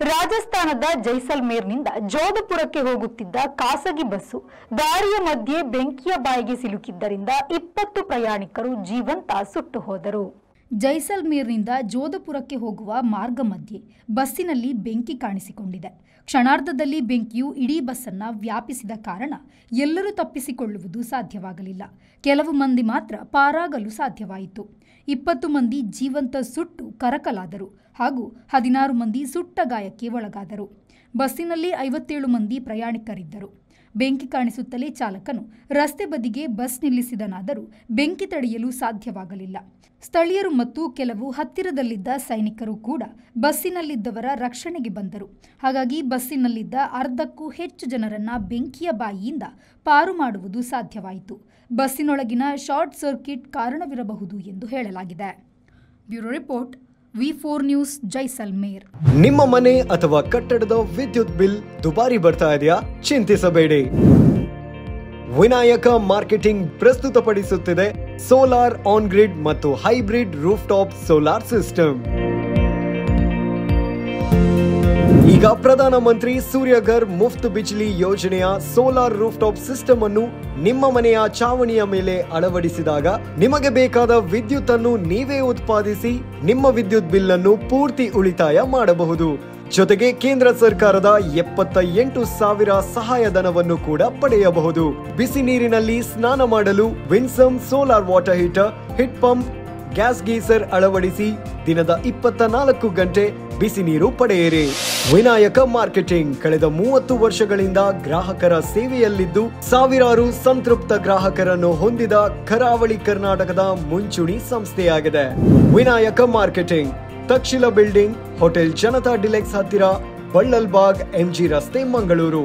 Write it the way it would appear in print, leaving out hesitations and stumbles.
ರಾಜಸ್ಥಾನದ ಜೈಸಲ್ಮೇರ್ನಿಂದ ಜೋಧಪುರಕ್ಕೆ ಹೋಗುತ್ತಿದ್ದ ಖಾಸಗಿ ಬಸ್ಸು ದಾರಿಯ ಮಧ್ಯೆ ಬೆಂಕಿಯ ಬಾಯಿಗೆ ಸಿಲುಕಿದ್ದರಿಂದ 20 ಪ್ರಯಾಣಿಕರು ಜೀವಂತ ಸುಟ್ಟು ಹೋದರು. ಜೈಸಲ್ಮೇರ್ನಿಂದ ಜೋಧಪುರಕ್ಕೆ ಹೋಗುವ ಮಾರ್ಗ ಮಧ್ಯೆ ಬಸ್ಸಿನಲ್ಲಿ ಬೆಂಕಿ ಕಾಣಿಸಿಕೊಂಡಿದೆ. ಕ್ಷಣಾರ್ಧದಲ್ಲಿ ಬೆಂಕಿಯು ಇಡೀ ಬಸ್ಸನ್ನು ವ್ಯಾಪಿಸಿದ ಕಾರಣ ಎಲ್ಲರೂ ತಪ್ಪಿಸಿಕೊಳ್ಳುವುದು ಸಾಧ್ಯವಾಗಲಿಲ್ಲ. ಕೆಲವು ಮಂದಿ ಮಾತ್ರ ಪಾರಾಗಲು ಸಾಧ್ಯವಾಯಿತು. 20 ಮಂದಿ ಜೀವಂತ ಸುಟ್ಟು ಕರಕಲಾದರು ಹಾಗೂ 16 ಮಂದಿ ಸುಟ್ಟ ಗಾಯಕ್ಕೆ ಒಳಗಾದರು. ಬಸ್ಸಿನಲ್ಲಿ 57 ಮಂದಿ ಪ್ರಯಾಣಿಕರಿದ್ದರು. ಬೆಂಕಿ ಕಾಣಿಸುತ್ತಲೇ ಚಾಲಕನು ರಸ್ತೆ ಬದಿಗೆ ಬಸ್ ನಿಲ್ಲಿಸಿದನಾದರೂ ಬೆಂಕಿ ತಡೆಯಲು ಸಾಧ್ಯವಾಗಲಿಲ್ಲ. ಸ್ಥಳೀಯರು ಮತ್ತು ಕೆಲವು ಹತ್ತಿರದಲ್ಲಿದ್ದ ಸೈನಿಕರು ಕೂಡ ಬಸ್ಸಿನಲ್ಲಿದ್ದವರ ರಕ್ಷಣೆಗೆ ಬಂದರು. ಹಾಗಾಗಿ ಬಸ್ಸಿನಲ್ಲಿದ್ದ ಅರ್ಧಕ್ಕೂ ಹೆಚ್ಚು ಜನರನ್ನ ಬೆಂಕಿಯ ಬಾಯಿಯಿಂದ ಪಾರು ಮಾಡುವುದು ಸಾಧ್ಯವಾಯಿತು. ಬಸ್ಸಿನೊಳಗಿನ ಶಾರ್ಟ್ ಸರ್ಕ್ಯೂಟ್ ಕಾರಣವಿರಬಹುದು ಎಂದು ಹೇಳಲಾಗಿದೆ. Bureau report, V4 news, Jaisalmer. ನಿಮ್ಮ ಮನೆ ಅಥವಾ ಕಟ್ಟಡದ ವಿದ್ಯುತ್ ಬಿಲ್ ದುಬಾರಿ ಬರ್ತಾ ಇದೆಯಾ? ಚಿಂತಿಸಬೇಡಿ. ವಿನಾಯಕ ಮಾರ್ಕೆಟಿಂಗ್ ಪ್ರಸ್ತುತಪಡಿಸುತ್ತಿದೆ ಸೋಲಾರ್ ಆನ್ ಗ್ರಿಡ್ ಮತ್ತು hybrid roof top solar system. ಈಗ ಪ್ರಧಾನಮಂತ್ರಿ ಸೂರ್ಯಘರ್ ಮುಫ್ತ್ ಬಿಜ್ಲಿ ಯೋಜನೆಯ ಸೋಲಾರ್ ರೂಫ್ ಟಾಪ್ ಸಿಸ್ಟಮ್ ಅನ್ನು ನಿಮ್ಮ ಮನೆಯ ಚಾವಣಿಯ ಮೇಲೆ ಅಳವಡಿಸಿದಾಗ ನಿಮಗೆ ಬೇಕಾದ ವಿದ್ಯುತ್ ಅನ್ನು ನೀವೇ ಉತ್ಪಾದಿಸಿ ನಿಮ್ಮ ವಿದ್ಯುತ್ ಬಿಲ್ ಅನ್ನು ಪೂರ್ತಿ ಉಳಿತಾಯ ಮಾಡಬಹುದು. ಜೊತೆಗೆ ಕೇಂದ್ರ ಸರ್ಕಾರದ 78,000 ಸಹಾಯಧನವನ್ನು ಕೂಡ ಪಡೆಯಬಹುದು. ಬಿಸಿ ನೀರಿನಲ್ಲಿ ಸ್ನಾನ ಮಾಡಲು winsome solar water heater, heat pump, gas geyser ಅಳವಡಿಸಿ ದಿನದ 24 ಗಂಟೆ ಬಿಸಿ ನೀರು ಪಡೆಯಿರಿ. ವಿನಾಯಕ ಮಾರ್ಕೆಟಿಂಗ್ ಕಳೆದ 30 ವರ್ಷಗಳಿಂದ ಗ್ರಾಹಕರ ಸೇವೆಯಲ್ಲಿದ್ದು ಸಾವಿರಾರು ಸಂತೃಪ್ತ ಗ್ರಾಹಕರನ್ನು ಹೊಂದಿದ ಕರಾವಳಿ ಕರ್ನಾಟಕದ ಮುಂಚೂಣಿ ಸಂಸ್ಥೆಯಾಗಿದೆ. Vinayaka marketing, Takshila building, hotel Janata deluxe ಹತ್ತಿರ, ಬಳ್ಳಲ್ಬಾಗ್, MG ರಸ್ತೆ, ಮಂಗಳೂರು.